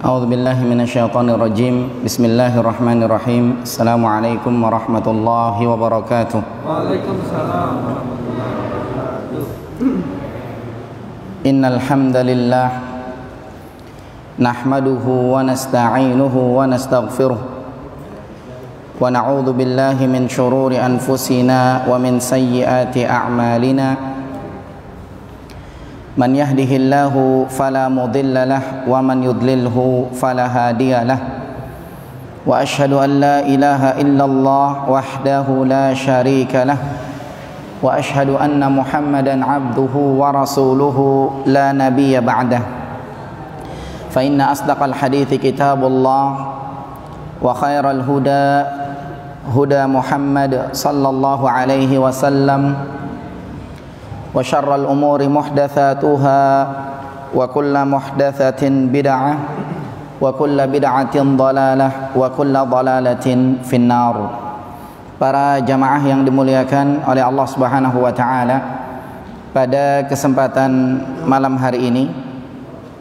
A'udzu billahi minasyaitonir rajim. Bismillahirrahmanirrahim. Assalamualaikum warahmatullahi wabarakatuh. Waalaikumsalam. Innal hamdalillah nahmaduhu wa nasta'inuhu wa nastaghfiruh wa na'udzu billahi min shururi anfusina wa min sayyiati a'malina. Man yahdihillahu fala mudilla lah wa man yudlilhu fala hadiya lah. Wa ashhadu an la ilaha illallah wahdahu la syarika lah. Wa ashhadu anna Muhammadan abduhu wa rasuluhu la nabiyya ba'dah. Fa inna asdaqal hadithi kitabullah wa khairal huda huda Muhammad sallallahu alaihi wasallam. Wa syarral umuri muhdatsatuha wa kullu muhdatsatin bid'ah wa kullu bid'atin dhalalah wa kullu dhalalatin finnar. Para jamaah yang dimuliakan oleh Allah Subhanahu wa taala, pada kesempatan malam hari ini,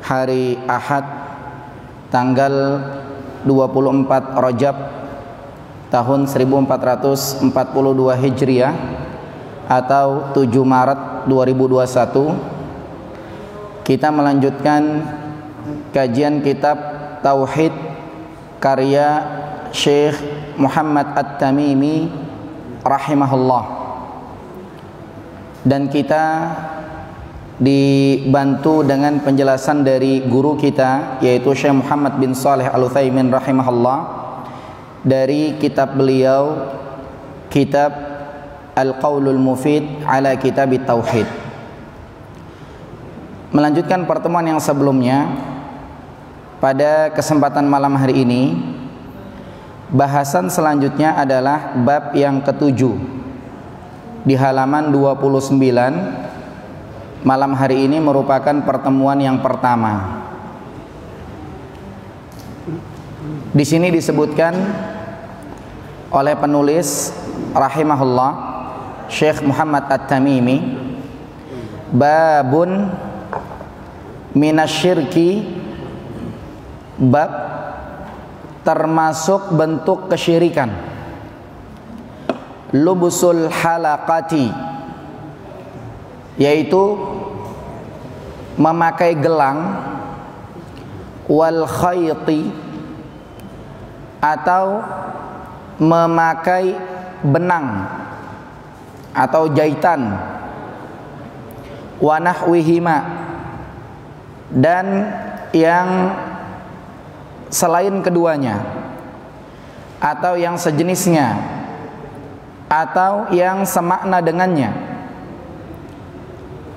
hari Ahad tanggal 24 Rajab tahun 1442 Hijriah atau 7 Maret 2021, kita melanjutkan kajian kitab Tauhid karya Syekh Muhammad At-Tamimi rahimahullah, dan kita dibantu dengan penjelasan dari guru kita, yaitu Syekh Muhammad bin Shalih Al-Utsaimin rahimahullah, dari kitab beliau, kitab Al-Qaulul Mufid ala Kitab Tauhid. Melanjutkan pertemuan yang sebelumnya, pada kesempatan malam hari ini, bahasan selanjutnya adalah bab yang ketujuh di halaman 29. Malam hari ini merupakan pertemuan yang pertama. Di sini disebutkan oleh penulis rahimahullah Syekh Muhammad At-Tamimi, babun minasyirki, bab termasuk bentuk kesyirikan, lubusul halaqati, yaitu memakai gelang, wal khayti, atau memakai benang atau jahitan, wa nahwihima, dan yang selain keduanya atau yang sejenisnya atau yang semakna dengannya,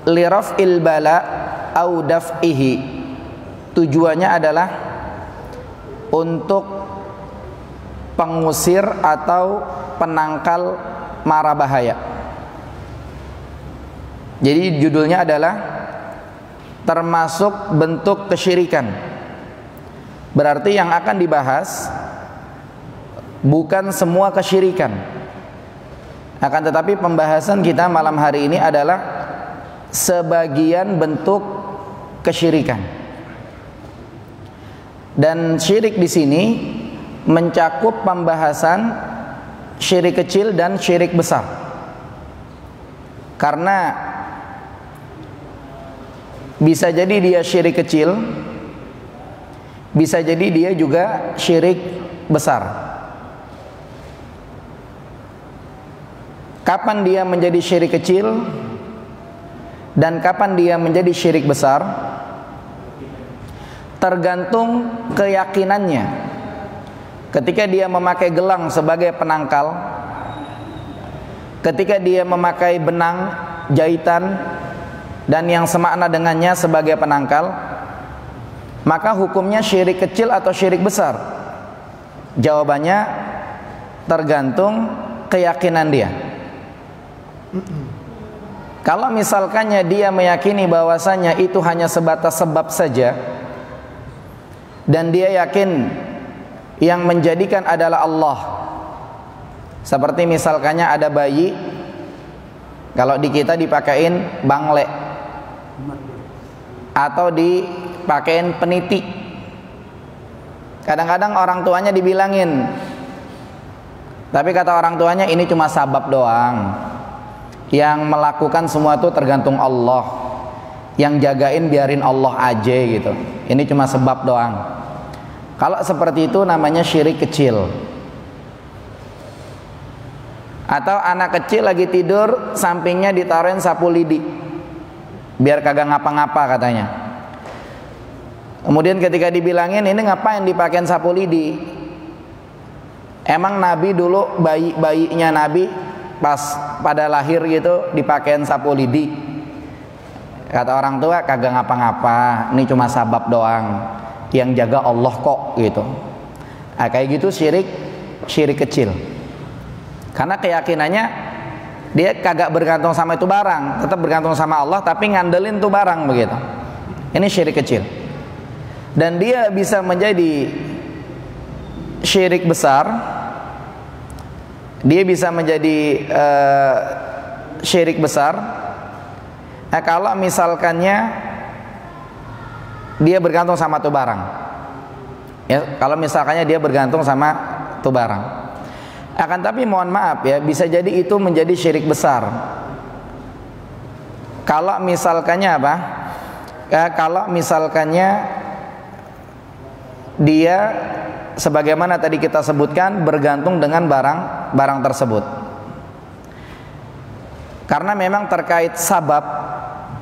liraf'il bala au daf'ihi, tujuannya adalah untuk pengusir atau penangkal mara bahaya. Jadi judulnya adalah termasuk bentuk kesyirikan. Berarti yang akan dibahas bukan semua kesyirikan, akan tetapi pembahasan kita malam hari ini adalah sebagian bentuk kesyirikan. Dan syirik di sini mencakup pembahasan syirik kecil dan syirik besar. Karena bisa jadi dia syirik kecil, bisa jadi dia juga syirik besar. Kapan dia menjadi syirik kecil dan kapan dia menjadi syirik besar, tergantung keyakinannya. Ketika dia memakai gelang sebagai penangkal, ketika dia memakai benang, jahitan, dan yang semakna dengannya sebagai penangkal, maka hukumnya syirik kecil atau syirik besar? Jawabannya tergantung keyakinan dia. Kalau misalkannya dia meyakini bahwasanya itu hanya sebatas sebab saja, dan dia yakin yang menjadikan adalah Allah, seperti misalkannya ada bayi, kalau di kita dipakain bangle, atau dipakein peniti. Kadang-kadang orang tuanya dibilangin, tapi kata orang tuanya ini cuma sabab doang. Yang melakukan semua itu tergantung Allah. Yang jagain biarin Allah aja gitu. Ini cuma sebab doang. Kalau seperti itu namanya syirik kecil. Atau anak kecil lagi tidur, sampingnya ditaruhin sapu lidi biar kagak ngapa-ngapa katanya. Kemudian ketika dibilangin, ini ngapain dipakein sapu lidi? Emang Nabi dulu bayinya Nabi pas pada lahir gitu dipakein sapu lidi? Kata orang tua, kagak ngapa-ngapa, ini cuma sabab doang. Yang jaga Allah kok gitu. Nah, kayak gitu syirik kecil. Karena keyakinannya dia kagak bergantung sama itu barang, tetap bergantung sama Allah, tapi ngandelin tuh barang begitu. Ini syirik kecil. Dan dia bisa menjadi syirik besar. Dia bisa menjadi syirik besar. Nah, kalau misalkannya dia bergantung sama tuh barang. Ya, kalau misalkannya dia bergantung sama tuh barang. Akan tapi mohon maaf ya, bisa jadi itu menjadi syirik besar. Kalau misalkannya apa? Kalau misalkannya dia sebagaimana tadi kita sebutkan bergantung dengan barang tersebut. Karena memang terkait sabab,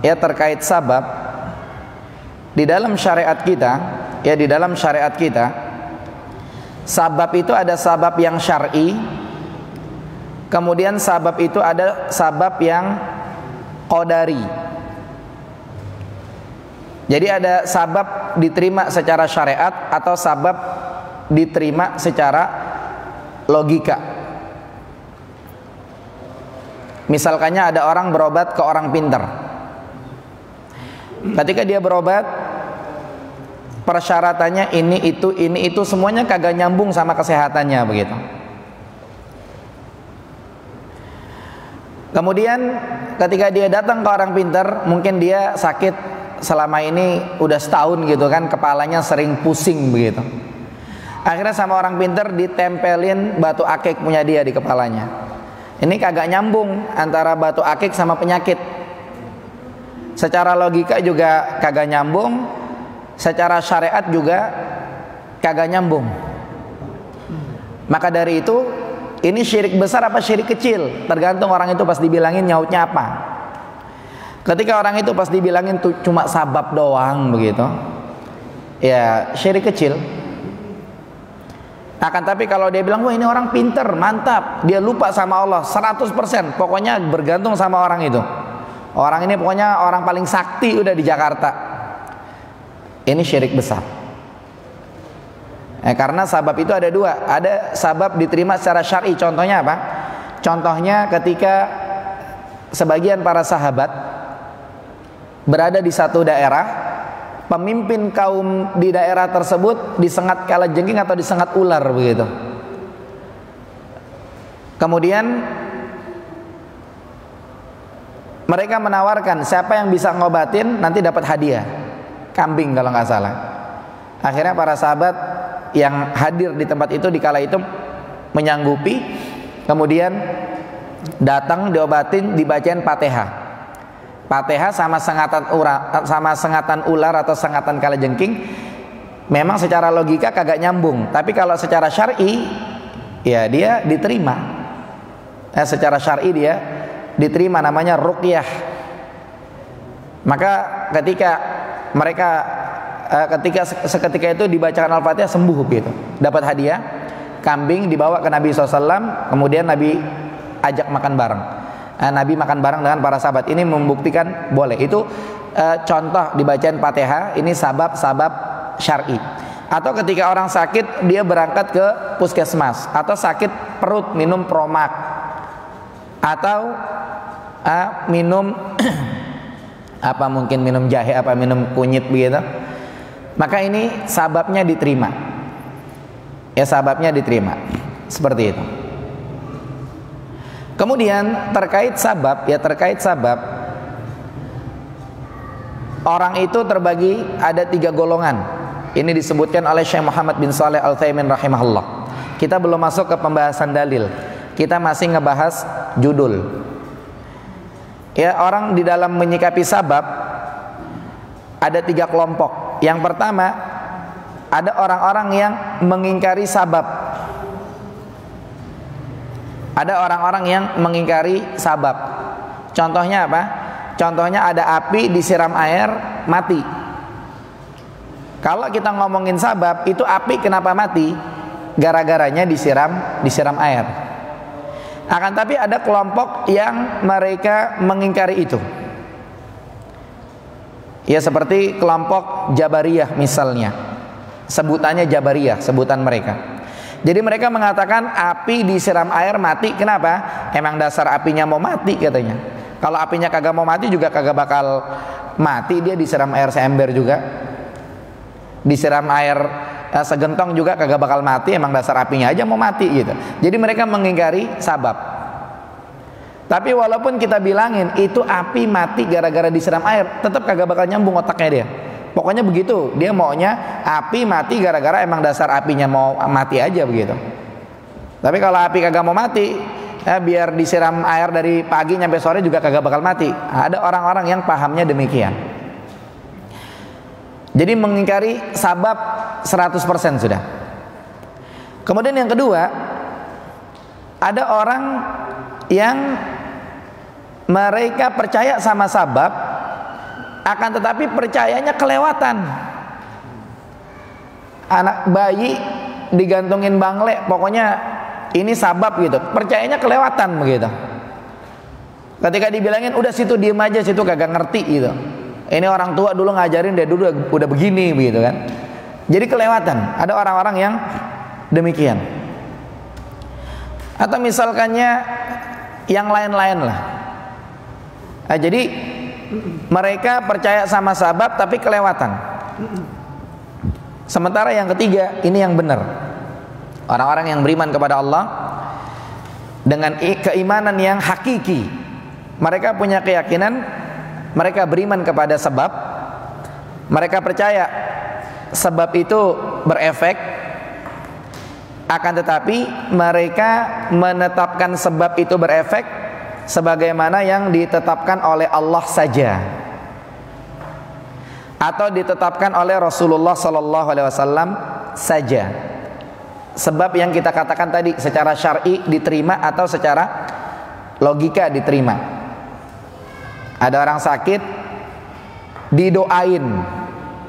ya terkait sabab di dalam syariat kita, ya di dalam syariat kita sabab itu ada sabab yang syar'i, kemudian sabab itu ada sabab yang qadari. Jadi ada sabab diterima secara syariat atau sabab diterima secara logika. Misalkannya ada orang berobat ke orang pintar. Ketika dia berobat, persyaratannya ini itu semuanya kagak nyambung sama kesehatannya begitu. Kemudian ketika dia datang ke orang pintar, mungkin dia sakit selama ini udah setahun gitu kan, kepalanya sering pusing begitu. Akhirnya sama orang pintar ditempelin batu akik punya dia di kepalanya. Ini kagak nyambung antara batu akik sama penyakit. Secara logika juga kagak nyambung, secara syariat juga kagak nyambung. Maka dari itu, ini syirik besar apa syirik kecil? Tergantung orang itu pas dibilangin nyautnya apa. Ketika orang itu pas dibilangin tuh cuma sabab doang begitu, ya syirik kecil. Akan tapi kalau dia bilang, wah ini orang pinter, mantap, dia lupa sama Allah 100%, pokoknya bergantung sama orang itu. Orang ini pokoknya orang paling sakti udah di Jakarta. Ini syirik besar. Karena sabab itu ada dua. Ada sabab diterima secara syar'i. Contohnya apa? Contohnya ketika sebagian para sahabat berada di satu daerah, pemimpin kaum di daerah tersebut disengat kalajengking atau disengat ular begitu. Kemudian mereka menawarkan siapa yang bisa ngobatin nanti dapat hadiah, kambing kalau nggak salah. Akhirnya para sahabat yang hadir di tempat itu di kala itu menyanggupi, kemudian datang diobatin, dibacain Fatihah. Fatihah sama sengatan ular atau sengatan kalajengking. Memang secara logika kagak nyambung, tapi kalau secara syar'i ya dia diterima. Secara syar'i dia diterima, namanya ruqyah. Maka ketika mereka seketika itu dibacakan Al-Fatihah sembuh gitu, dapat hadiah kambing, dibawa ke Nabi SAW, kemudian Nabi ajak makan bareng. Nabi makan bareng dengan para sahabat. Ini membuktikan boleh. Itu contoh dibacain Fatihah, ini sabab-sabab syar'i. Atau ketika orang sakit dia berangkat ke puskesmas, atau sakit perut minum Promak, atau minum apa mungkin minum jahe, apa minum kunyit begitu, maka ini sababnya diterima. Ya sababnya diterima. Seperti itu. Kemudian terkait sabab, orang itu terbagi ada 3 golongan. Ini disebutkan oleh Syekh Muhammad bin Shalih Al-Utsaimin rahimahullah. Kita belum masuk ke pembahasan dalil, kita masih ngebahas judul. Ya, orang di dalam menyikapi sabab ada 3 kelompok. Yang pertama, ada orang-orang yang mengingkari sabab. Ada orang-orang yang mengingkari sabab. Contohnya apa? Contohnya ada api disiram air mati. Kalau kita ngomongin sabab, itu api kenapa mati? Gara-garanya disiram air. Akan tapi ada kelompok yang mereka mengingkari itu. Ya, seperti kelompok Jabariyah misalnya. Sebutannya Jabariyah, sebutan mereka. Jadi mereka mengatakan api disiram air mati. Kenapa? Emang dasar apinya mau mati katanya. Kalau apinya kagak mau mati juga kagak bakal mati, dia disiram air seember juga. Disiram air segentong juga kagak bakal mati, emang dasar apinya aja mau mati gitu. Jadi mereka mengingkari sabab. Tapi walaupun kita bilangin itu api mati gara-gara disiram air, tetap kagak bakal nyambung otaknya dia. Pokoknya begitu, dia maunya api mati gara-gara emang dasar apinya mau mati aja begitu. Tapi kalau api kagak mau mati, biar disiram air dari pagi sampai sore juga kagak bakal mati. Ada orang-orang yang pahamnya demikian. Jadi mengingkari sabab 100% sudah. Kemudian yang kedua, ada orang yang mereka percaya sama sabab, akan tetapi percayanya kelewatan. Anak bayi digantungin bangle, pokoknya ini sabab gitu, percayanya kelewatan begitu. Ketika dibilangin udah situ diem aja, situ kagak ngerti gitu. Ini orang tua dulu ngajarin, dia dulu udah begini begitu kan. Jadi kelewatan. Ada orang-orang yang demikian. Atau misalkannya yang lain-lain lah. Nah, jadi mereka percaya sama sabab tapi kelewatan. Sementara yang ketiga, ini yang benar. Orang-orang yang beriman kepada Allah dengan keimanan yang hakiki. Mereka punya keyakinan, mereka beriman kepada sebab. Mereka percaya sebab itu berefek. Akan tetapi mereka menetapkan sebab itu berefek sebagaimana yang ditetapkan oleh Allah saja, atau ditetapkan oleh Rasulullah SAW saja. Sebab yang kita katakan tadi secara syar'i diterima atau secara logika diterima. Ada orang sakit, didoain,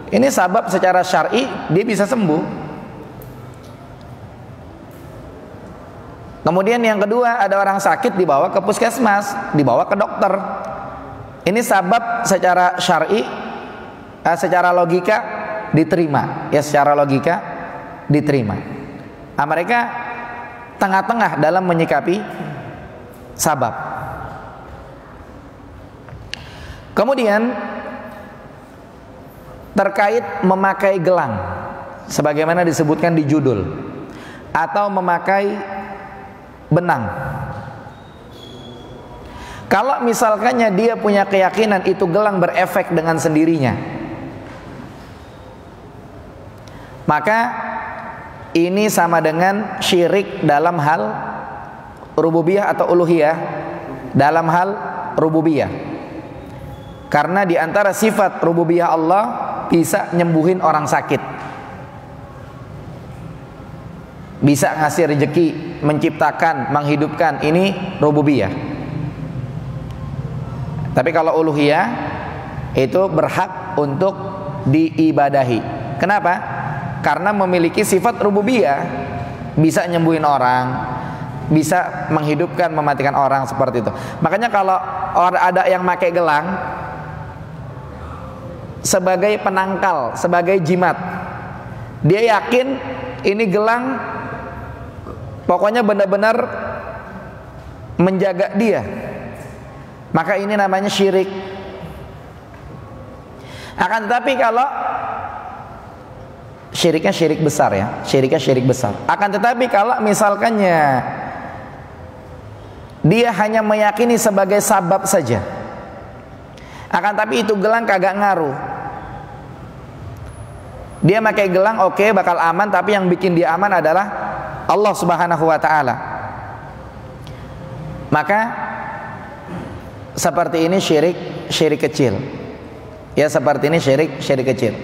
ini sebab secara syar'i dia bisa sembuh. Kemudian yang kedua, ada orang sakit dibawa ke puskesmas, dibawa ke dokter. Ini sabab secara syar'i, secara logika diterima. Ya, secara logika diterima. Nah, mereka tengah-tengah dalam menyikapi sabab. Kemudian terkait memakai gelang, sebagaimana disebutkan di judul, atau memakai benang. Kalau misalkannya dia punya keyakinan itu gelang berefek dengan sendirinya, maka ini sama dengan syirik dalam hal rububiyah atau uluhiyah. Dalam hal rububiyah, karena di antara sifat rububiyah Allah bisa nyembuhin orang sakit, bisa ngasih rezeki, menciptakan, menghidupkan. Ini rububiyah. Tapi kalau uluhiyah itu berhak untuk diibadahi. Kenapa? Karena memiliki sifat rububiyah, bisa nyembuhin orang, bisa menghidupkan, mematikan orang, seperti itu. Makanya kalau ada yang pakai gelang sebagai penangkal, sebagai jimat, dia yakin ini gelang pokoknya benar-benar menjaga dia, maka ini namanya syirik. Akan tetapi kalau syiriknya syirik besar, ya, syiriknya syirik besar. Akan tetapi kalau misalkannya dia hanya meyakini sebagai sabab saja, Akan tapi itu gelang kagak ngaruh. Dia pakai gelang oke, bakal aman, tapi yang bikin dia aman adalah Allah Subhanahu wa taala. Maka seperti ini syirik kecil. Ya, seperti ini syirik kecil.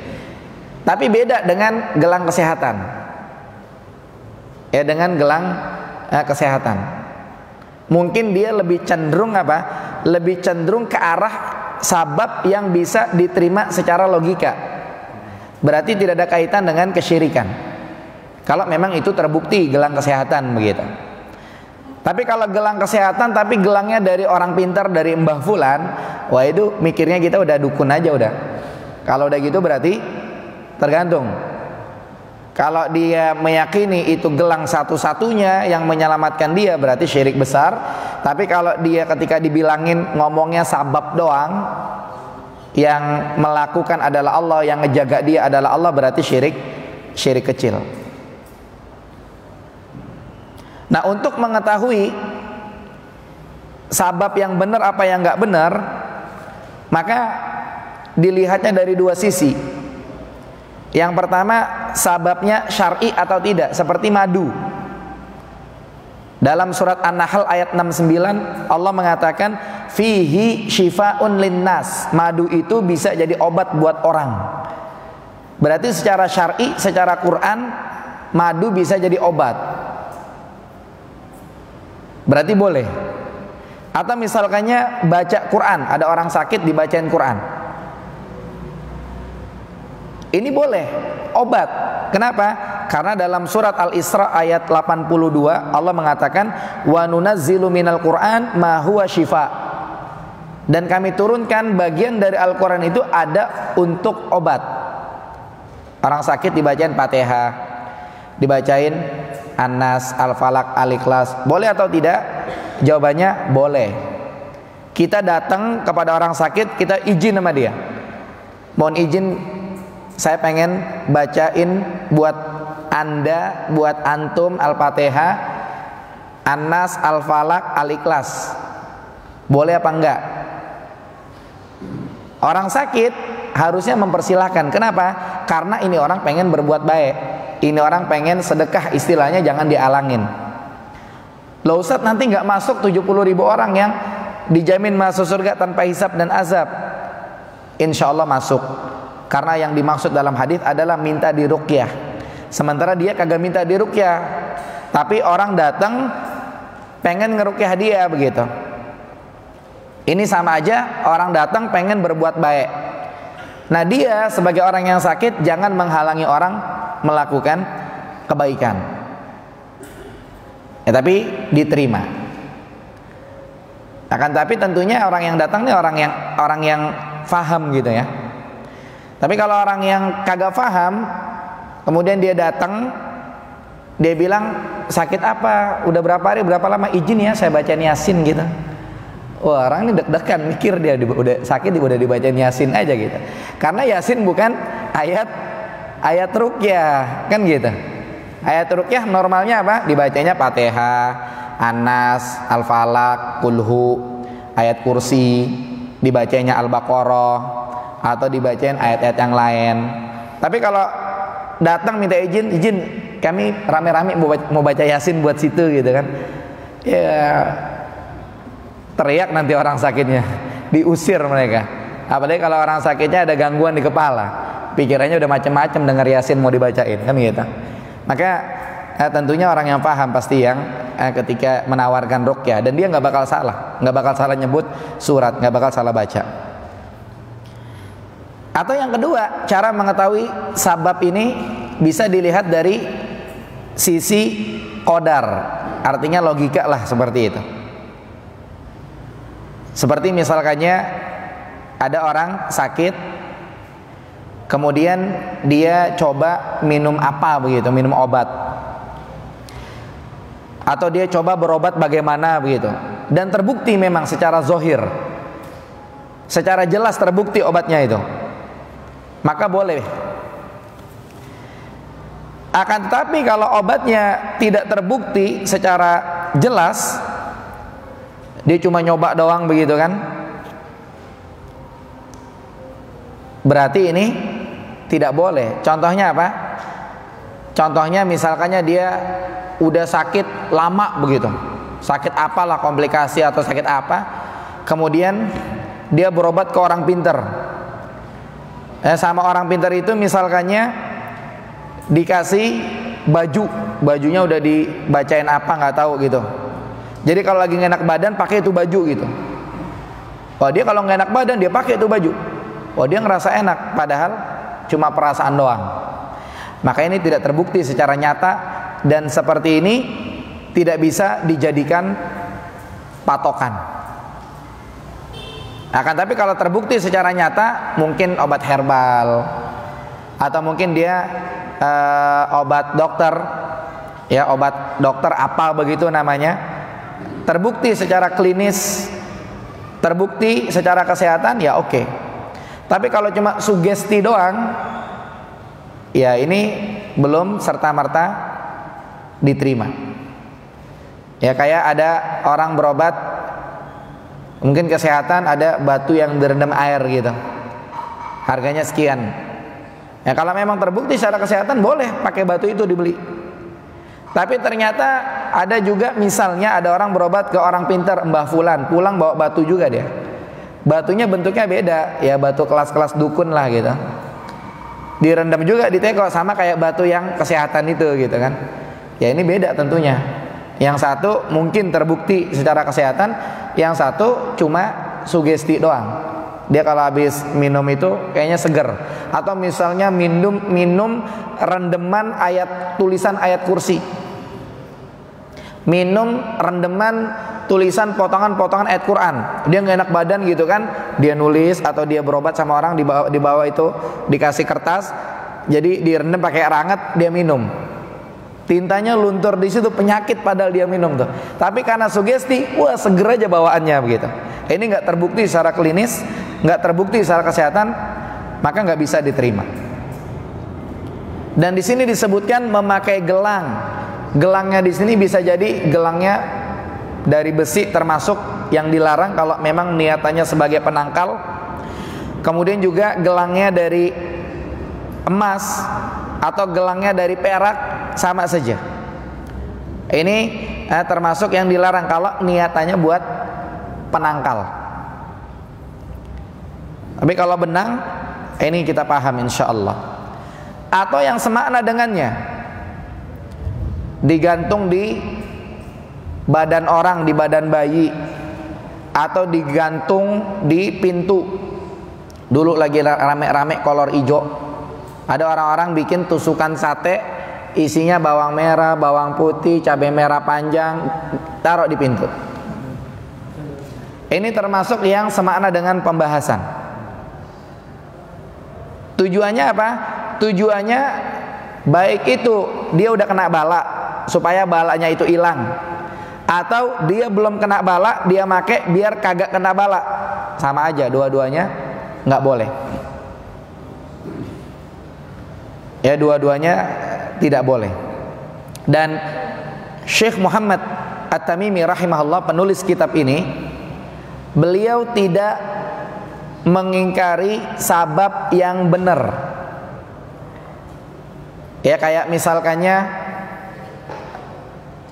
Tapi beda dengan gelang kesehatan. Ya, dengan gelang kesehatan. Mungkin dia lebih cenderung apa? Lebih cenderung ke arah sabab yang bisa diterima secara logika. Berarti tidak ada kaitan dengan kesyirikan. Kalau memang itu terbukti gelang kesehatan begitu. Tapi kalau gelang kesehatan tapi gelangnya dari orang pintar, dari Mbah Fulan, wah itu mikirnya kita udah dukun aja udah. Kalau udah gitu berarti tergantung. Kalau dia meyakini itu gelang satu-satunya yang menyelamatkan dia, berarti syirik besar. Tapi kalau dia ketika dibilangin ngomongnya sabab doang, yang melakukan adalah Allah, yang ngejaga dia adalah Allah, berarti syirik kecil. Nah, untuk mengetahui sabab yang benar apa yang nggak benar, maka dilihatnya dari dua sisi. Yang pertama, sababnya syar'i atau tidak, seperti madu. Dalam surat An-Nahl ayat 69 Allah mengatakan fihi shifaun linnas. Madu itu bisa jadi obat buat orang. Berarti secara syar'i, secara Quran, madu bisa jadi obat. Berarti boleh. Atau misalkannya baca Quran, ada orang sakit dibacain Quran. Ini boleh, obat. Kenapa? Karena dalam surat Al-Isra ayat 82 Allah mengatakan wa nunazzilu minal Qur'an ma huwa syifa. Dan kami turunkan bagian dari Al-Qur'an itu ada untuk obat. Orang sakit dibacain Fatihah, dibacain An-Nas, Al-Falaq, Al-Ikhlas. Boleh atau tidak? Jawabannya boleh. Kita datang kepada orang sakit, kita izin sama dia. Mohon izin, saya pengen bacain buat Anda, buat antum Al-Fatihah, An-Nas, Al-Falaq, Al-Ikhlas. Boleh apa enggak? Orang sakit harusnya mempersilahkan. Kenapa? Karena ini orang pengen berbuat baik. Ini orang pengen sedekah, istilahnya, jangan dialangin. Loh Ustaz, nanti nggak masuk 70.000 orang yang dijamin masuk surga tanpa hisab dan azab. Insya Allah masuk. Karena yang dimaksud dalam hadis adalah minta diruqyah. Sementara dia kagak minta diruqyah, tapi orang datang pengen ngeruqyah dia begitu. Ini sama aja orang datang pengen berbuat baik. Nah, dia sebagai orang yang sakit jangan menghalangi orang melakukan kebaikan. Ya, tapi diterima. Akan tapi tentunya orang yang datang ini orang yang faham gitu ya. Tapi kalau orang yang kagak faham, kemudian dia datang, dia bilang sakit apa, udah berapa hari, berapa lama, izin ya saya bacain Yasin gitu. Wah, orang ini deg-degan, mikir dia udah sakit udah dibacain Yasin aja gitu. Karena Yasin bukan ayat ruqyah, kan gitu. Ayat ruqyah normalnya apa? Dibacanya Fatihah, An-Nas, Al-Falaq, Kulhu, ayat kursi, dibacanya Al-Baqarah, atau dibacain ayat-ayat yang lain. Tapi kalau datang minta izin kami rame-rame mau baca Yasin buat situ gitu kan, ya teriak nanti orang sakitnya, diusir mereka. Apalagi kalau orang sakitnya ada gangguan di kepala, pikirannya udah macam-macam dengar Yasin mau dibacain kan gitu. Maka tentunya orang yang paham pasti yang ketika menawarkan ruqyah, dan dia nggak bakal salah nyebut surat, nggak bakal salah baca. Atau yang kedua, cara mengetahui sabab ini bisa dilihat dari sisi qadar, artinya logika lah, seperti itu. Seperti misalkannya ada orang sakit, kemudian dia coba minum apa begitu, minum obat, atau dia coba berobat bagaimana begitu, dan terbukti memang secara zohir, secara jelas terbukti obatnya itu, maka boleh. Akan tetapi kalau obatnya tidak terbukti secara jelas, dia cuma nyoba doang begitu kan, berarti ini tidak boleh. Contohnya apa? Contohnya misalkannya dia udah sakit lama begitu, sakit apalah, komplikasi atau sakit apa, kemudian dia berobat ke orang pinter. Sama orang pinter itu misalkannya dikasih bajunya udah dibacain apa nggak tahu gitu. Jadi kalau lagi nggak enak badan pakai itu baju gitu. Wah, dia kalau nggak enak badan dia pakai itu baju. Wah, dia ngerasa enak, padahal cuma perasaan doang. Maka ini tidak terbukti secara nyata, dan seperti ini tidak bisa dijadikan patokan. Akan tapi kalau terbukti secara nyata, mungkin obat herbal atau mungkin dia obat dokter, ya obat dokter apa begitu namanya, terbukti secara klinis, terbukti secara kesehatan, ya oke. Tapi kalau cuma sugesti doang, ya ini belum serta-merta diterima. Ya kayak ada orang berobat, mungkin kesehatan, ada batu yang direndam air gitu, harganya sekian. Ya kalau memang terbukti secara kesehatan boleh pakai batu itu dibeli. Tapi ternyata ada juga misalnya ada orang berobat ke orang pintar, Mbah Fulan, pulang bawa batu juga dia. Batunya bentuknya beda, ya batu kelas-kelas dukun lah gitu. Direndam juga di teko sama kayak batu yang kesehatan itu gitu kan. Ya ini beda tentunya. Yang satu mungkin terbukti secara kesehatan, yang satu cuma sugesti doang. Dia kalau habis minum itu kayaknya seger. Atau misalnya minum rendeman tulisan ayat kursi. Minum rendeman tulisan potongan-potongan ayat Quran. Dia nggak enak badan gitu kan, dia nulis atau dia berobat sama orang, di bawah itu dikasih kertas, jadi direndam pakai air hangat, dia minum. Tintanya luntur di situ, penyakit padahal dia minum tuh. Tapi karena sugesti, wah seger aja bawaannya begitu. Ini nggak terbukti secara klinis, nggak terbukti secara kesehatan, maka nggak bisa diterima. Dan di sini disebutkan memakai gelang. Gelangnya di sini bisa jadi gelangnya dari besi, termasuk yang dilarang kalau memang niatannya sebagai penangkal. Kemudian juga gelangnya dari emas atau gelangnya dari perak, sama saja. Ini termasuk yang dilarang kalau niatannya buat penangkal. Tapi kalau benang, ini kita paham insyaallah. Atau yang semakna dengannya, digantung di badan orang, di badan bayi, atau digantung di pintu. Dulu lagi rame-rame kolor hijau, ada orang-orang bikin tusukan sate, isinya bawang merah, bawang putih, cabai merah panjang, taruh di pintu. Ini termasuk yang semakna dengan pembahasan. Tujuannya apa? Tujuannya baik itu dia udah kena bala, supaya balanya itu hilang, atau dia belum kena bala, dia make biar kagak kena bala. Sama aja, dua-duanya nggak boleh. Ya, dua-duanya tidak boleh. Dan Syekh Muhammad At-Tamimi rahimahullah, penulis kitab ini, beliau tidak mengingkari sabab yang benar. Ya kayak misalkannya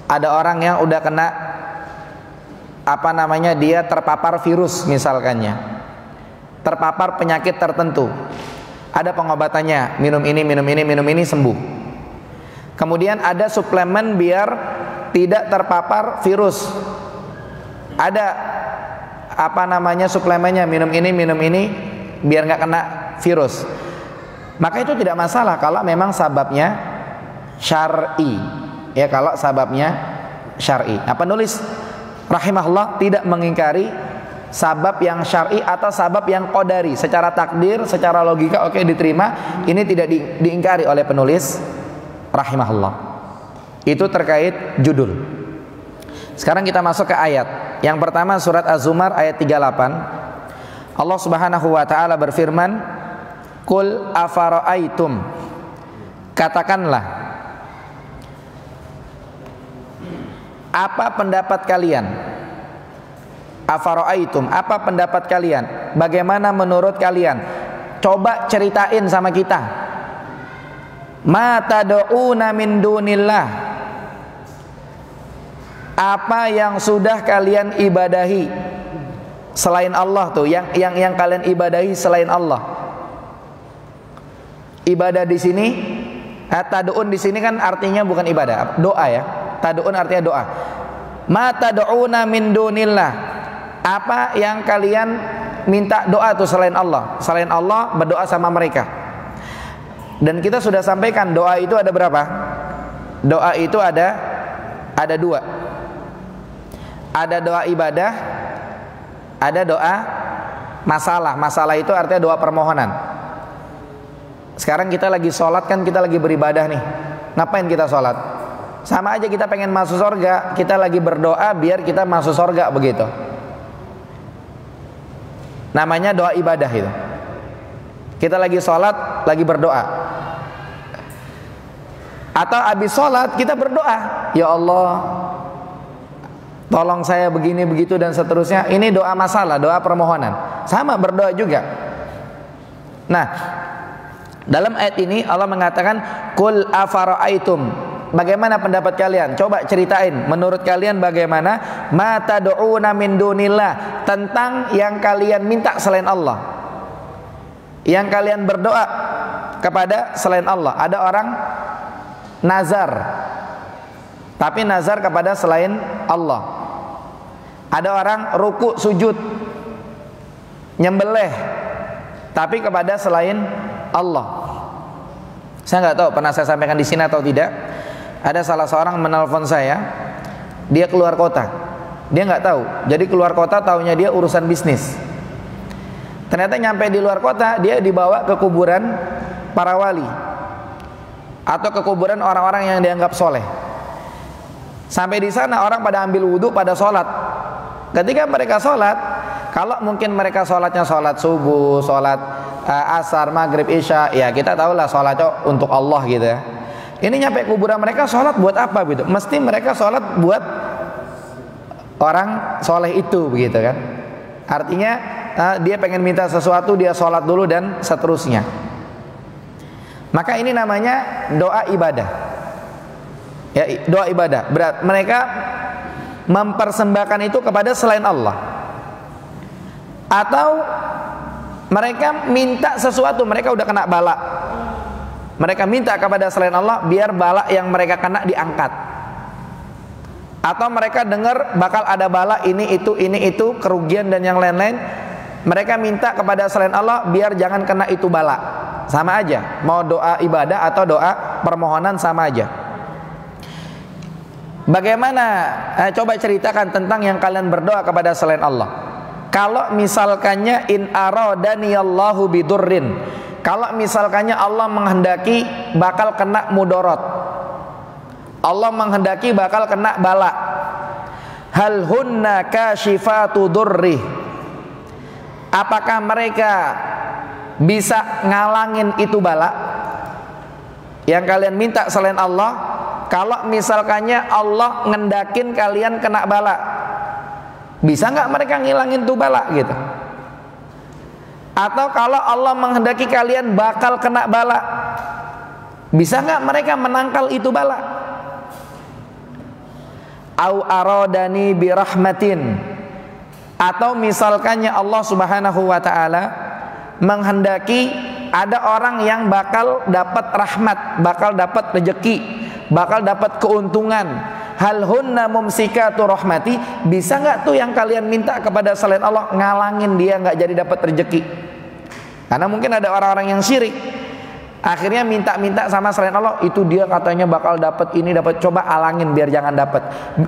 ada orang yang udah kena dia terpapar virus misalkannya, terpapar penyakit tertentu, ada pengobatannya, minum ini sembuh. Kemudian ada suplemen biar tidak terpapar virus, ada suplemennya, minum ini biar nggak kena virus. Maka itu tidak masalah kalau memang sababnya syar'i. Ya, kalau sababnya syar'i. Nah, penulis rahimahullah tidak mengingkari sabab yang syar'i atau sabab yang qadari, secara takdir, secara logika oke, diterima. Ini tidak diingkari oleh penulis rahimahullah. Itu terkait judul. Sekarang kita masuk ke ayat. Yang pertama surat Az-Zumar ayat 38. Allah Subhanahu wa taala berfirman, "Qul afara'aitum." Katakanlah, apa pendapat kalian? Afara'aitum, apa pendapat kalian? Bagaimana menurut kalian? coba ceritain sama kita. Ma tad'una min dunillah, apa yang sudah kalian ibadahi selain Allah tuh, yang kalian ibadahi selain Allah. Ibadah di sini, tad'un di sini kan artinya bukan ibadah, doa ya. Tad'un artinya doa. Ma tad'una min dunillah, apa yang kalian minta doa tuh selain Allah. Selain Allah berdoa sama mereka. Dan kita sudah sampaikan doa itu ada berapa? Doa itu ada dua. Ada doa ibadah, ada doa masalah. Masalah itu artinya doa permohonan. Sekarang kita lagi sholat kan, kita lagi beribadah nih. Ngapain kita sholat? Sama aja kita pengen masuk surga, kita lagi berdoa biar kita masuk surga, begitu. Namanya doa ibadah itu. Kita lagi sholat, lagi berdoa. Atau habis sholat kita berdoa, ya Allah, tolong saya begini begitu dan seterusnya. Ini doa masalah, doa permohonan. Sama berdoa juga. Nah, dalam ayat ini Allah mengatakan, Qul afara'aitum, bagaimana pendapat kalian? Coba ceritain, menurut kalian bagaimana? Ma tad'una min dunillah, tentang yang kalian minta selain Allah, yang kalian berdoa kepada selain Allah. Ada orang nazar, tapi nazar kepada selain Allah. Ada orang ruku sujud, nyembelih, tapi kepada selain Allah. Saya nggak tahu pernah saya sampaikan di sini atau tidak. Ada salah seorang menelpon saya, dia keluar kota, dia nggak tahu. Jadi keluar kota taunya dia urusan bisnis. Ternyata nyampe di luar kota, dia dibawa ke kuburan para wali atau ke kuburan orang-orang yang dianggap soleh. Sampai di sana orang pada ambil wudhu, pada sholat. Ketika mereka sholat, kalau mungkin mereka sholatnya sholat subuh, sholat asar, maghrib, isya, ya kita tahulah sholatnya untuk Allah gitu ya. Ini nyampe kuburan mereka, sholat buat apa gitu? Mesti mereka sholat buat orang soleh itu, begitu kan? Artinya dia pengen minta sesuatu, dia sholat dulu dan seterusnya. Maka ini namanya doa ibadah. Ya, doa ibadah. Berat mereka mempersembahkan itu kepada selain Allah. Atau mereka minta sesuatu, mereka udah kena bala. Mereka minta kepada selain Allah biar bala yang mereka kena diangkat. Atau mereka dengar bakal ada bala ini itu, kerugian dan yang lain-lain. Mereka minta kepada selain Allah biar jangan kena itu bala. Sama aja, mau doa ibadah atau doa permohonan sama aja. Bagaimana? Coba ceritakan tentang yang kalian berdoa kepada selain Allah. Kalau misalkannya in aradhaniyallahu bidurrin, kalau misalkannya Allah menghendaki bakal kena mudorot, Allah menghendaki bakal kena bala, hal hunna kashifatu durri, apakah mereka bisa ngalangin itu bala yang kalian minta selain Allah? Kalau misalkannya Allah ngendakin kalian kena bala, bisa nggak mereka ngilangin tuh bala gitu? Atau kalau Allah menghendaki kalian bakal kena bala, bisa nggak mereka menangkal itu bala? Au aradani birahmatin, atau misalkannya Allah Subhanahu wa ta'ala menghendaki ada orang yang bakal dapat rahmat, bakal dapat rezeki, bakal dapat keuntungan. Hal hunna mumsikatu rahmati, bisa nggak tuh yang kalian minta kepada selain Allah ngalangin dia nggak jadi dapat rezeki? Karena mungkin ada orang-orang yang syirik, akhirnya minta-minta sama selain Allah, itu dia katanya bakal dapat ini, dapat, coba alangin biar jangan dapat.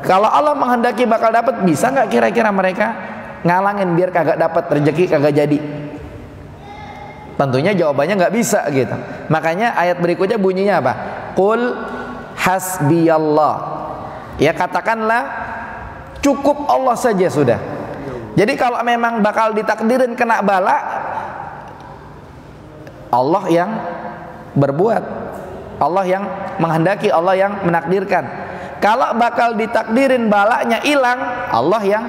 Kalau Allah menghendaki bakal dapat, bisa nggak kira-kira mereka ngalangin biar kagak dapat rezeki, kagak jadi? Tentunya jawabannya nggak bisa gitu. Makanya ayat berikutnya bunyinya apa? Qul hasbiyallah. Ya katakanlah cukup Allah saja sudah. Jadi kalau memang bakal ditakdirin kena bala, Allah yang berbuat, Allah yang menghendaki, Allah yang menakdirkan. Kalau bakal ditakdirin balanya hilang, Allah yang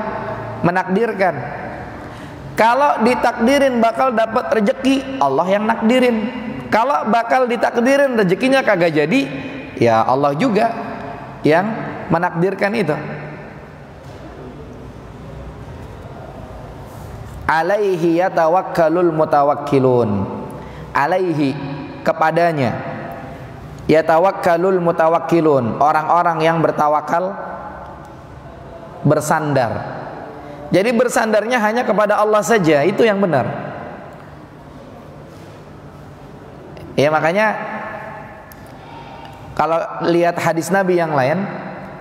menakdirkan. Kalau ditakdirin bakal dapat rezeki, Allah yang nakdirin. Kalau bakal ditakdirin rezekinya kagak jadi, ya Allah juga yang menakdirkan itu. Alaihi yatawakkalul mutawakkilun. Alaihi, kepadanya, yatawakkalul mutawakkilun, orang-orang yang bertawakal, bersandar. Jadi bersandarnya hanya kepada Allah saja, itu yang benar. Ya makanya kalau lihat hadis Nabi yang lain,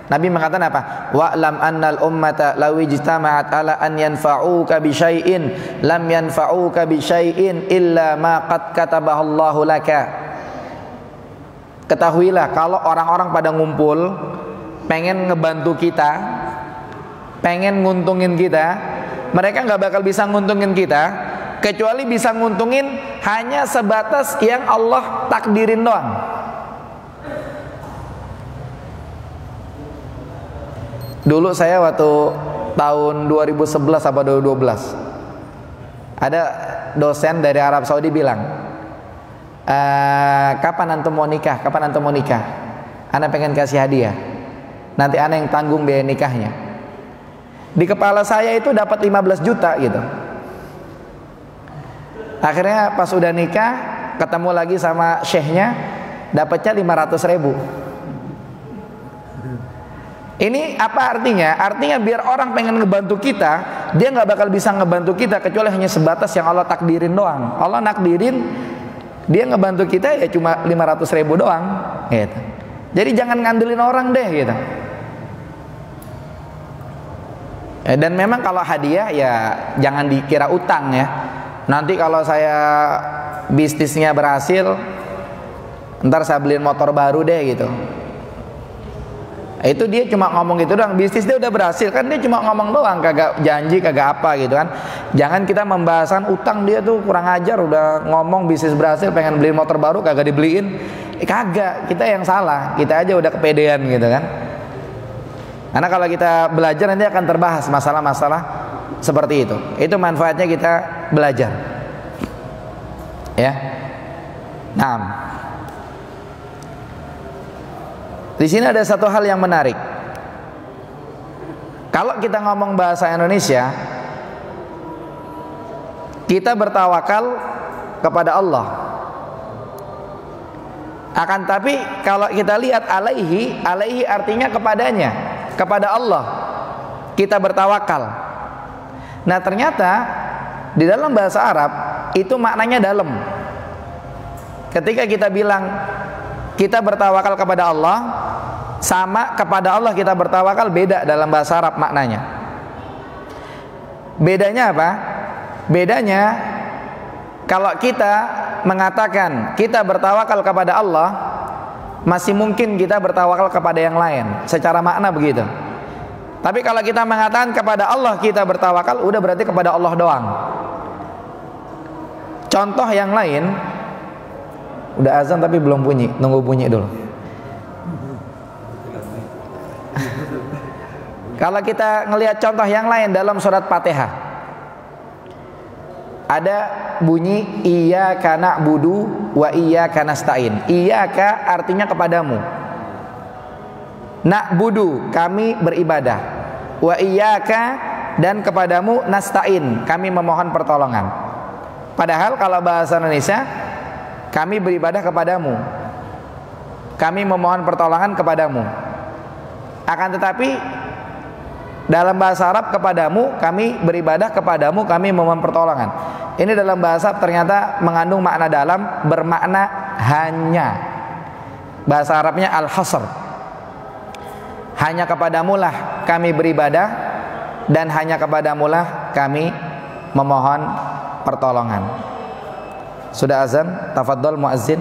Nabi mengatakan apa? Wa'lam annal ummata law ijtama'at ala an yanfa'uka bi syai'in lam yanfa'uka bi syai'in illa ma qad katabahallahu laka. Ketahuilah kalau orang-orang pada ngumpul pengen ngebantu kita, pengen nguntungin kita, mereka nggak bakal bisa nguntungin kita kecuali bisa nguntungin hanya sebatas yang Allah takdirin doang. Dulu saya waktu tahun 2011 apa 2012 ada dosen dari Arab Saudi bilang, kapan antum mau nikah? Kapan antum mau nikah? Ana pengen kasih hadiah. Nanti ana yang tanggung biaya nikahnya. Di kepala saya itu dapat 15 juta gitu. Akhirnya pas udah nikah, ketemu lagi sama syekhnya, dapatnya 500 ribu. Ini apa artinya? Artinya biar orang pengen ngebantu kita, dia nggak bakal bisa ngebantu kita kecuali hanya sebatas yang Allah takdirin doang. Allah nakdirin, dia ngebantu kita ya cuma 500 ribu doang gitu. Jadi jangan ngandelin orang deh gitu. Dan memang kalau hadiah ya jangan dikira utang ya. Nanti kalau saya bisnisnya berhasil, ntar saya beliin motor baru deh gitu. Itu dia cuma ngomong gitu doang. Bisnis dia udah berhasil kan, dia cuma ngomong doang, kagak janji, kagak apa gitu kan. Jangan kita membahasan utang, dia tuh kurang ajar, udah ngomong bisnis berhasil pengen beliin motor baru kagak dibeliin. Kagak, kita yang salah. Kita aja udah kepedean gitu kan. Karena kalau kita belajar nanti akan terbahas masalah-masalah seperti itu. Itu manfaatnya kita belajar. Ya. Nah, di sini ada satu hal yang menarik. Kalau kita ngomong bahasa Indonesia, kita bertawakal kepada Allah. Akan tapi kalau kita lihat alaihi, alaihi artinya kepadanya, kepada Allah kita bertawakal. Nah ternyata di dalam bahasa Arab itu maknanya dalam. Ketika kita bilang kita bertawakal kepada Allah, sama kepada Allah kita bertawakal, beda dalam bahasa Arab maknanya. Bedanya apa? Bedanya kalau kita mengatakan kita bertawakal kepada Allah, masih mungkin kita bertawakal kepada yang lain, secara makna begitu. Tapi kalau kita mengatakan kepada Allah kita bertawakal, udah berarti kepada Allah doang. Contoh yang lain, udah azan tapi belum bunyi, nunggu bunyi dulu. Kalau kita ngelihat contoh yang lain dalam surat Fatihah, ada bunyi iyyaka na'budu wa iyyaka nasta'in. Iyyaka artinya kepadamu, na'budu kami beribadah, wa iyyaka dan kepadamu nasta'in kami memohon pertolongan. Padahal kalau bahasa Indonesia, kami beribadah kepadamu, kami memohon pertolongan kepadamu. Akan tetapi dalam bahasa Arab kepadamu, kami beribadah kepadamu, kami memohon pertolongan. Ini dalam bahasa Arab ternyata mengandung makna dalam, bermakna hanya. Bahasa Arabnya al-hasr. Hanya kepadamulah kami beribadah dan hanya kepadamulah kami memohon pertolongan. Sudah azan, tafadhol muazzin.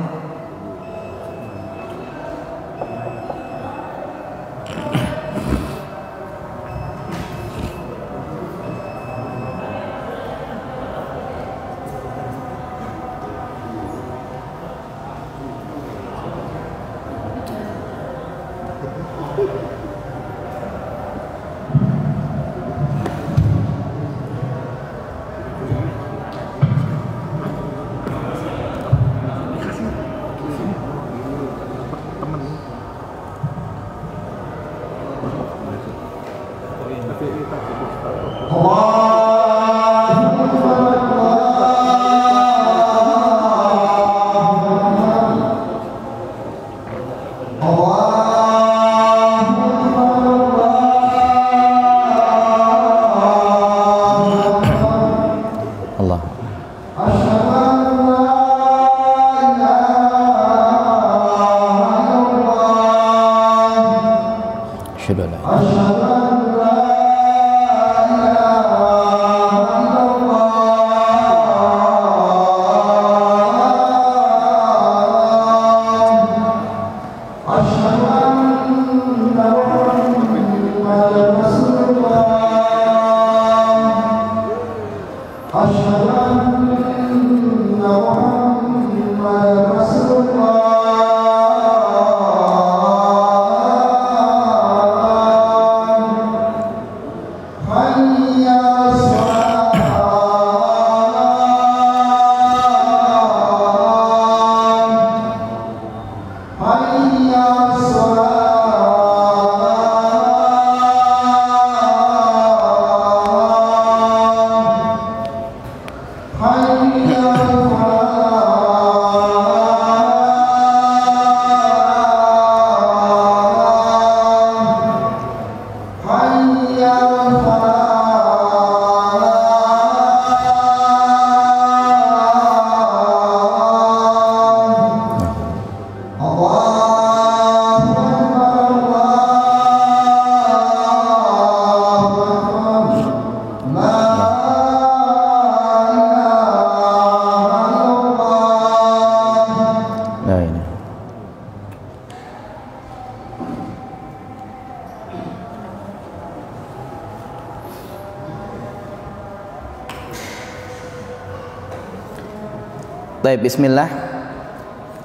Baik, bismillah.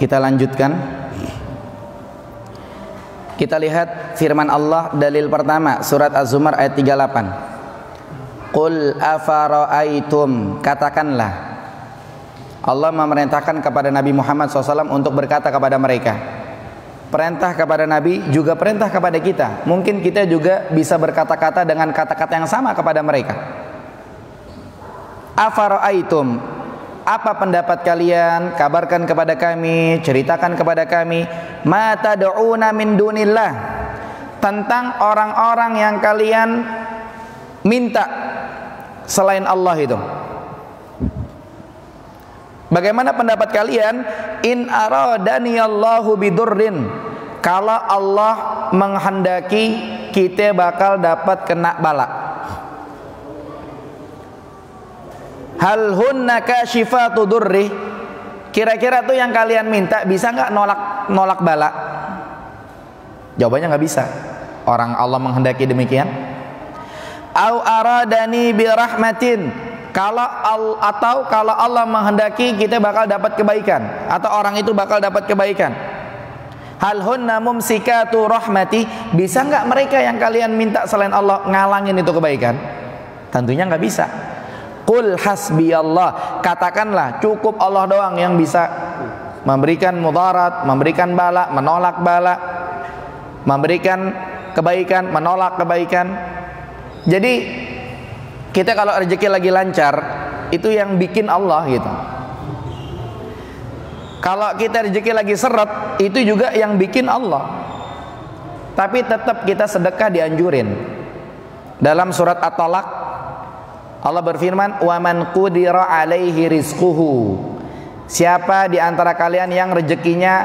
Kita lanjutkan. Kita lihat firman Allah dalil pertama surat Az-Zumar ayat 38. Qul afara'aitum, katakanlah. Allah memerintahkan kepada Nabi Muhammad SAW untuk berkata kepada mereka. Perintah kepada Nabi juga perintah kepada kita. Mungkin kita juga bisa berkata-kata dengan kata-kata yang sama kepada mereka. Afara'aitum, apa pendapat kalian? Kabarkan kepada kami, ceritakan kepada kami, ma tad'una min dunillah, tentang orang-orang yang kalian minta selain Allah itu. Bagaimana pendapat kalian? In aradaniyallahu bidurrin, kalau Allah menghendaki kita bakal dapat kena bala. Hal hunna kashifatu durri, kira-kira tuh yang kalian minta bisa nggak nolak bala? Jawabannya nggak bisa. Orang Allah menghendaki demikian. Au aradani birahmatin, kalau Allah menghendaki kita bakal dapat kebaikan, atau orang itu bakal dapat kebaikan. Hal hunna mumsikatu rahmati, bisa nggak mereka yang kalian minta selain Allah ngalangin itu kebaikan? Tentunya nggak bisa. Qul hasbiyallah, katakanlah cukup Allah doang yang bisa memberikan mudarat, memberikan bala, menolak bala, memberikan kebaikan, menolak kebaikan. Jadi kita kalau rezeki lagi lancar, itu yang bikin Allah gitu. Kalau kita rezeki lagi seret, itu juga yang bikin Allah. Tapi tetap kita sedekah dianjurin. Dalam surat At-Talaq Allah berfirman, "Wa man qudira 'alaihi rizquhu." Siapa di antara kalian yang rezekinya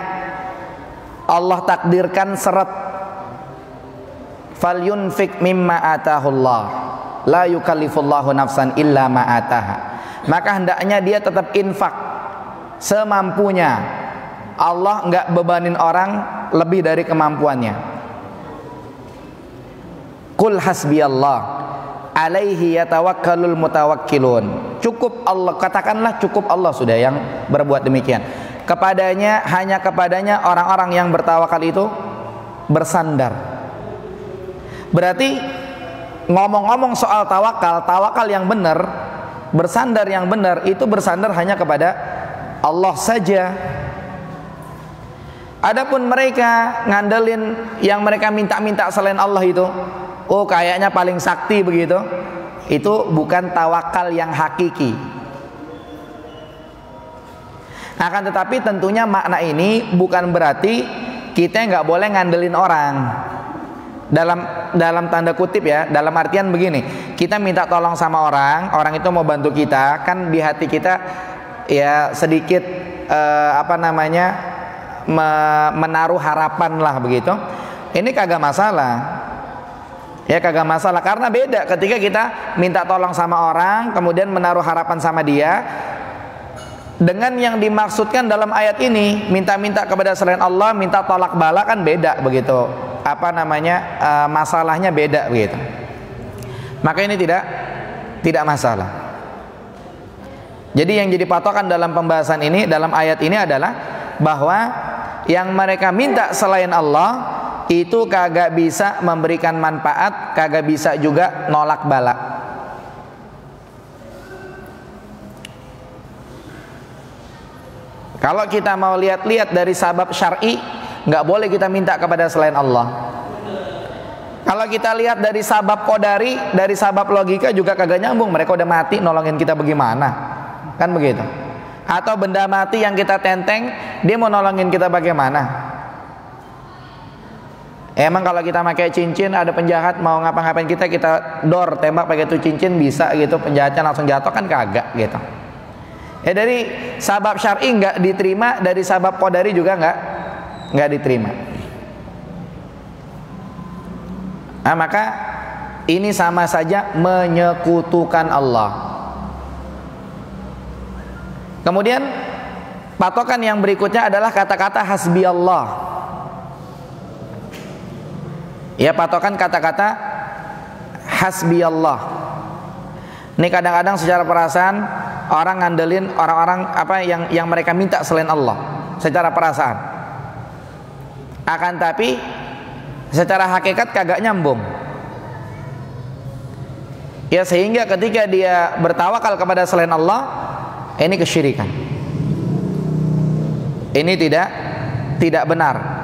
Allah takdirkan seret, falyunfik mimma atahullah, la yukallifullahu nafsan illa ma ataha. Maka hendaknya dia tetap infak semampunya. Allah enggak bebanin orang lebih dari kemampuannya. Qul hasbiyallah, alaihi yatawakkalul mutawakkilun. Cukup Allah, katakanlah cukup Allah sudah yang berbuat demikian. Kepadanya, hanya kepadanya orang-orang yang bertawakal itu bersandar. Berarti ngomong-ngomong soal tawakal yang benar, bersandar yang benar, itu bersandar hanya kepada Allah saja. Adapun mereka ngandelin yang mereka minta-minta selain Allah itu, oh kayaknya paling sakti begitu, itu bukan tawakal yang hakiki. Akan tetapi tentunya makna ini bukan berarti kita nggak boleh ngandelin orang. Dalam tanda kutip ya, dalam artian begini, kita minta tolong sama orang itu mau bantu kita, kan di hati kita ya sedikit menaruh harapan lah begitu. Ini kagak masalah. Ya kagak masalah, karena beda ketika kita minta tolong sama orang kemudian menaruh harapan sama dia, dengan yang dimaksudkan dalam ayat ini minta-minta kepada selain Allah, minta tolak bala, kan beda begitu. Apa namanya, masalahnya beda begitu. Maka ini tidak masalah. Jadi yang jadi patokan dalam pembahasan ini, dalam ayat ini adalah bahwa yang mereka minta selain Allah itu kagak bisa memberikan manfaat, kagak bisa juga nolak bala. Kalau kita mau lihat-lihat dari sabab syar'i, nggak boleh kita minta kepada selain Allah. Kalau kita lihat dari sabab qadari, dari sabab logika juga kagak nyambung. Mereka udah mati, nolongin kita bagaimana? Kan begitu. Atau benda mati yang kita tenteng, dia mau nolongin kita bagaimana? Emang kalau kita pakai cincin, ada penjahat mau ngapa-ngapain kita dor, tembak pakai itu cincin, bisa gitu, penjahatnya langsung jatuh? Kan kagak gitu. Ya dari sabab syar'i nggak diterima, dari sabab qadari juga nggak diterima. Nah, maka ini sama saja menyekutukan Allah. Kemudian patokan yang berikutnya adalah kata-kata hasbi Allah. Ya, patokan kata-kata hasbi Allah. Ini kadang-kadang secara perasaan orang ngandelin orang-orang apa yang mereka minta selain Allah secara perasaan. Akan tapi secara hakikat kagak nyambung. Ya, sehingga ketika dia bertawakal kepada selain Allah, ini kesyirikan. Ini tidak benar.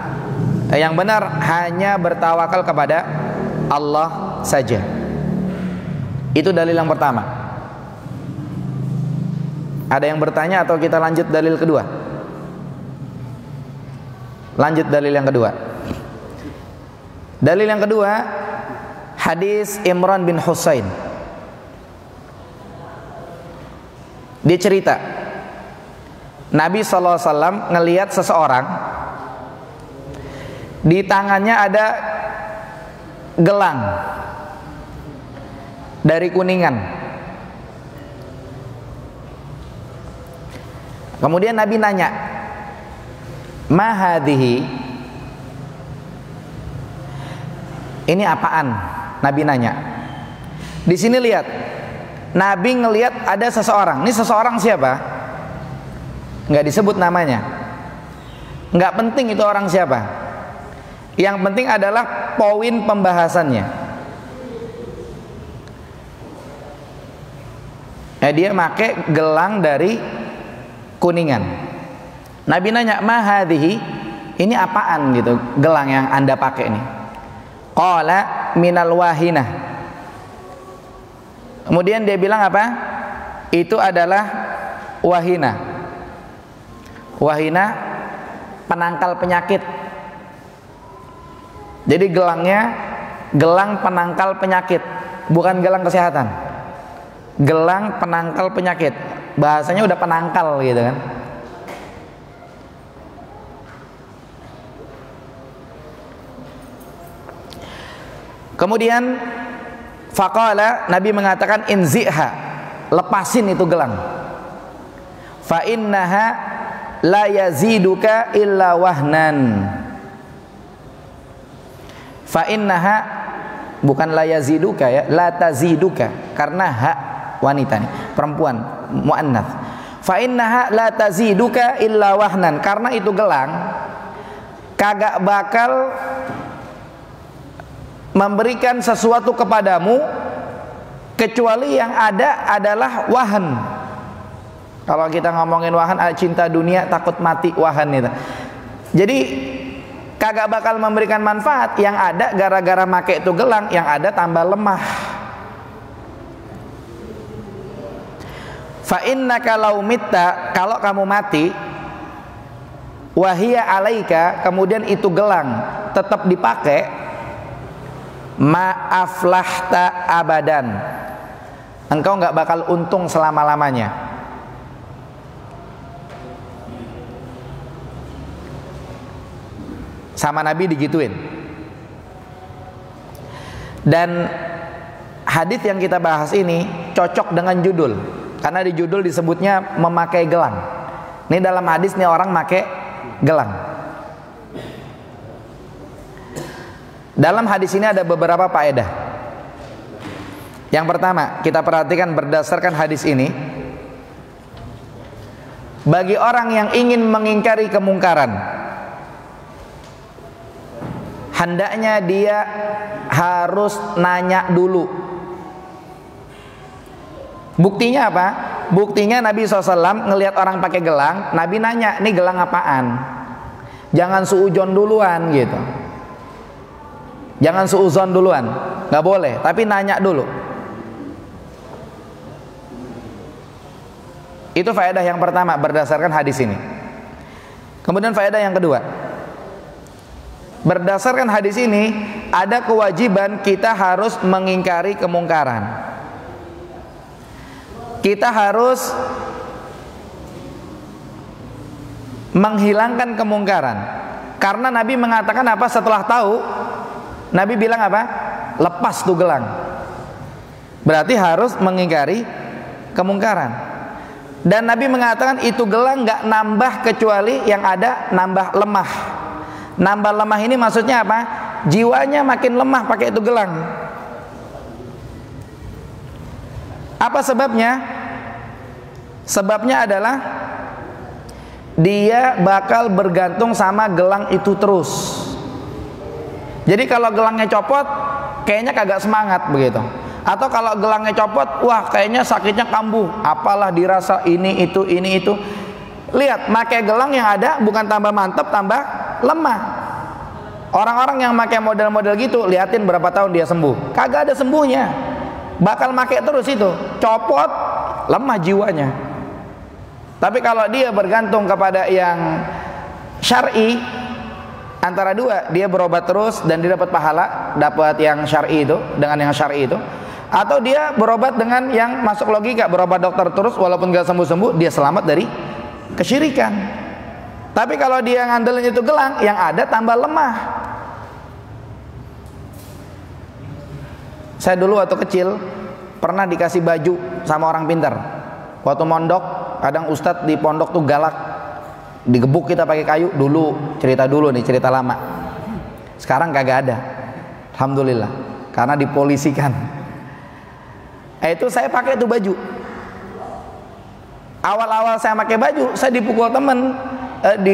Yang benar hanya bertawakal kepada Allah saja. Itu dalil yang pertama. Ada yang bertanya atau kita lanjut dalil kedua? Lanjut dalil yang kedua. Dalil yang kedua, hadis Imran bin Husain. Dia cerita, Nabi SAW ngelihat seseorang, di tangannya ada gelang dari kuningan. Kemudian Nabi nanya, "Ma hadhihi?" Ini apaan? Nabi nanya. Di sini lihat, Nabi ngelihat ada seseorang. Ini seseorang siapa? Nggak disebut namanya. Nggak penting itu orang siapa. Yang penting adalah poin pembahasannya. Dia pakai gelang dari kuningan. Nabi nanya, "Ma hadhihi?" Ini apaan gitu, gelang yang Anda pakai ini? Qala minal wahinah. Kemudian dia bilang apa? Itu adalah wahina. Wahina penangkal penyakit. Jadi gelangnya gelang penangkal penyakit, bukan gelang kesehatan. Gelang penangkal penyakit. Bahasanya udah penangkal gitu kan. Kemudian faqala, Nabi mengatakan, inziha, lepasin itu gelang. Fa innaha la yaziduka illa wahnan. Fa innaha, bukan la yaziduka ya, la taziduka, karena hak wanita nih, perempuan, muannats. Fa innaha la taziduka illa wahnan, karena itu gelang kagak bakal memberikan sesuatu kepadamu kecuali yang ada adalah wahan. Kalau kita ngomongin wahan, cinta dunia, takut mati, wahan itu. Jadi kagak bakal memberikan manfaat. Yang ada gara-gara make itu gelang, yang ada tambah lemah. Fa innaka law mitta, kalau kamu mati, wahia alaika, kemudian itu gelang tetap dipakai, ma'aflahta abadan, engkau nggak bakal untung selama-lamanya. Sama Nabi digituin. Dan hadis yang kita bahas ini cocok dengan judul, karena di judul disebutnya memakai gelang. Ini dalam hadis nih orang pakai gelang. Dalam hadis ini ada beberapa faedah. Yang pertama, kita perhatikan berdasarkan hadis ini, bagi orang yang ingin mengingkari kemungkaran, hendaknya dia harus nanya dulu. Buktinya apa? Buktinya Nabi SAW ngelihat orang pakai gelang, Nabi nanya, ini gelang apaan? Jangan suudzon duluan gitu. Jangan suudzon duluan, nggak boleh. Tapi nanya dulu. Itu faedah yang pertama berdasarkan hadis ini. Kemudian faedah yang kedua, berdasarkan hadis ini ada kewajiban kita harus mengingkari kemungkaran. Kita harus menghilangkan kemungkaran. Karena Nabi mengatakan apa setelah tahu? Nabi bilang apa? Lepas tuh gelang. Berarti harus mengingkari kemungkaran. Dan Nabi mengatakan itu gelang gak nambah kecuali yang ada nambah lemah. Nambah lemah ini maksudnya apa? Jiwanya makin lemah pakai itu gelang. Apa sebabnya? Sebabnya adalah dia bakal bergantung sama gelang itu terus. Jadi kalau gelangnya copot, kayaknya kagak semangat begitu. Atau kalau gelangnya copot, wah kayaknya sakitnya kambuh. Apalah dirasa ini itu. Lihat, pakai gelang yang ada bukan tambah mantap, tambah lemah. Orang-orang yang pakai model-model gitu, liatin berapa tahun dia sembuh. Kagak ada sembuhnya. Bakal pakai terus itu. Copot, lemah jiwanya. Tapi kalau dia bergantung kepada yang syar'i, antara dua, dia berobat terus dan dia dapat pahala, dapat yang syar'i itu dengan yang syar'i itu, atau dia berobat dengan yang masuk logika, berobat dokter terus walaupun gak sembuh-sembuh, dia selamat dari kesyirikan. Tapi kalau dia ngandelin itu gelang, yang ada tambah lemah. Saya dulu waktu kecil pernah dikasih baju sama orang pintar. Waktu mondok, kadang ustadz di pondok tuh galak, digebuk kita pakai kayu. Dulu cerita lama. Sekarang kagak ada, alhamdulillah, karena dipolisikan. Itu saya pakai itu baju. Awal-awal saya pakai baju, saya dipukul temen.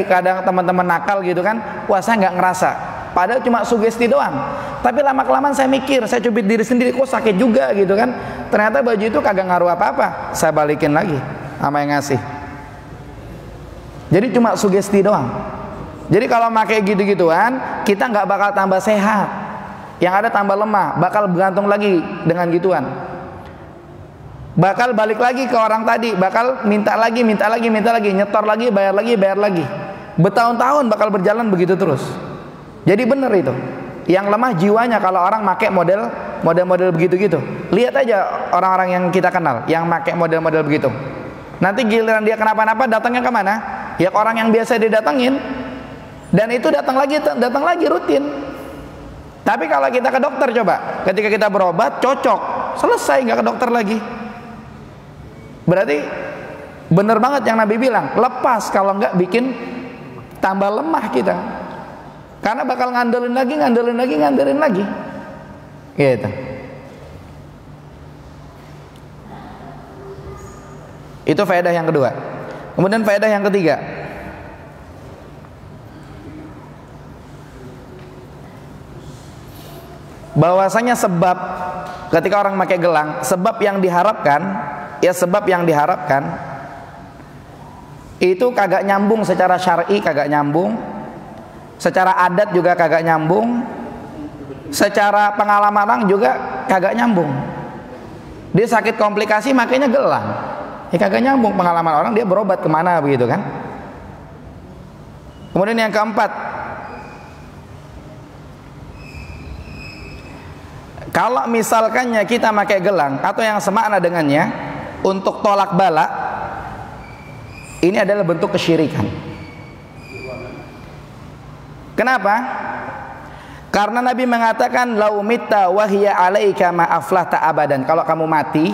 Kadang teman-teman nakal gitu kan. Wah, saya nggak ngerasa, padahal cuma sugesti doang. Tapi lama-kelamaan saya mikir, saya cubit diri sendiri, kok sakit juga gitu kan. Ternyata baju itu kagak ngaruh apa-apa. Saya balikin lagi sama yang ngasih. Jadi cuma sugesti doang. Jadi kalau pakai gitu-gituan, kita nggak bakal tambah sehat. Yang ada tambah lemah, bakal bergantung lagi dengan gituan. Bakal balik lagi ke orang tadi, bakal minta lagi, nyetor lagi, bayar lagi. Bertahun-tahun bakal berjalan begitu terus. Jadi bener itu. Yang lemah jiwanya kalau orang pakai model begitu-gitu. Lihat aja orang-orang yang kita kenal yang pakai model-model begitu. Nanti giliran dia kenapa-napa, datangnya kemana? Ya orang yang biasa didatengin. Dan itu datang lagi rutin. Tapi kalau kita ke dokter, coba, ketika kita berobat cocok, selesai, nggak ke dokter lagi. Berarti bener banget yang Nabi bilang, lepas, kalau nggak bikin tambah lemah kita. Karena bakal ngandelin lagi. Gitu. Itu faedah yang kedua. Kemudian faedah yang ketiga, bahwasanya sebab ketika orang pakai gelang, sebab yang diharapkan itu kagak nyambung secara syar'i, kagak nyambung. Secara adat juga kagak nyambung. Secara pengalaman orang juga kagak nyambung. Dia sakit komplikasi makanya gelang. Ya kagak nyambung pengalaman orang, dia berobat kemana begitu kan. Kemudian yang keempat, kalau misalkannya kita pakai gelang atau yang semakna dengannya untuk tolak bala, ini adalah bentuk kesyirikan. Kenapa? Karena Nabi mengatakan lau mitta wa hiya 'alaika ma aflahta abadan. Kalau kamu mati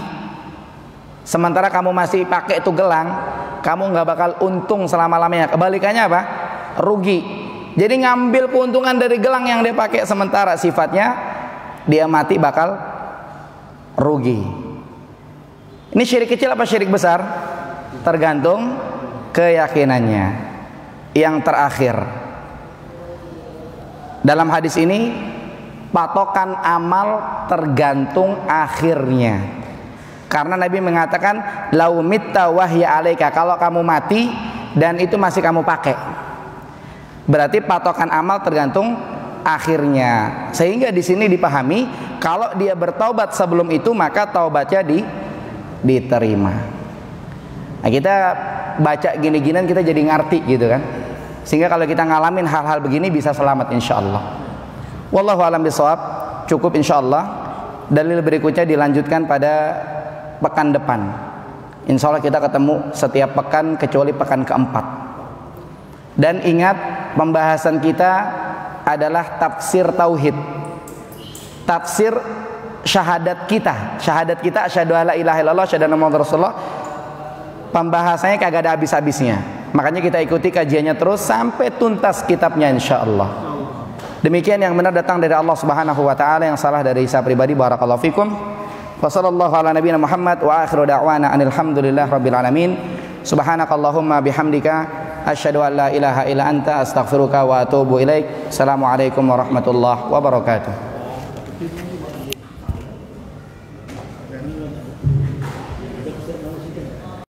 sementara kamu masih pakai itu gelang, kamu nggak bakal untung selama-lamanya. Kebalikannya apa? Rugi. Jadi ngambil keuntungan dari gelang yang dia pakai sementara sifatnya dia mati bakal rugi. Ini syirik kecil apa syirik besar? Tergantung keyakinannya. Yang terakhir, dalam hadis ini patokan amal tergantung akhirnya. Karena Nabi mengatakan lau mitta wahya 'alaika, kalau kamu mati dan itu masih kamu pakai. Berarti patokan amal tergantung akhirnya. Sehingga di sini dipahami kalau dia bertaubat sebelum itu maka taubatnya diterima. Nah, kita baca gini-ginian kita jadi ngerti gitu kan. Sehingga kalau kita ngalamin hal-hal begini bisa selamat insyaallah. Wallahu a'lam bishawab. Cukup insyaallah. Dalil berikutnya dilanjutkan pada pekan depan. Insyaallah kita ketemu setiap pekan kecuali pekan keempat. Dan ingat pembahasan kita adalah tafsir tauhid. Tafsir syahadat kita. Syahadat kita asyhadu alla ilaha illallah asyhadu anna muhammadar rasulullah. Pembahasannya kagak ada habis-habisnya. Makanya kita ikuti kajiannya terus sampai tuntas kitabnya insyaallah. Demikian yang benar datang dari Allah Subhanahu wa taala, yang salah dari saya pribadi. Barakallahu fikum. Wa sallallahu ala nabiyina Muhammad wa akhiru da'wana anil hamdulillahi rabbil alamin. Subhanakallahumma bihamdika asyhadu an la ilaha illa anta astaghfiruka wa atubu ilaik. Assalamualaikum warahmatullahi wabarakatuh.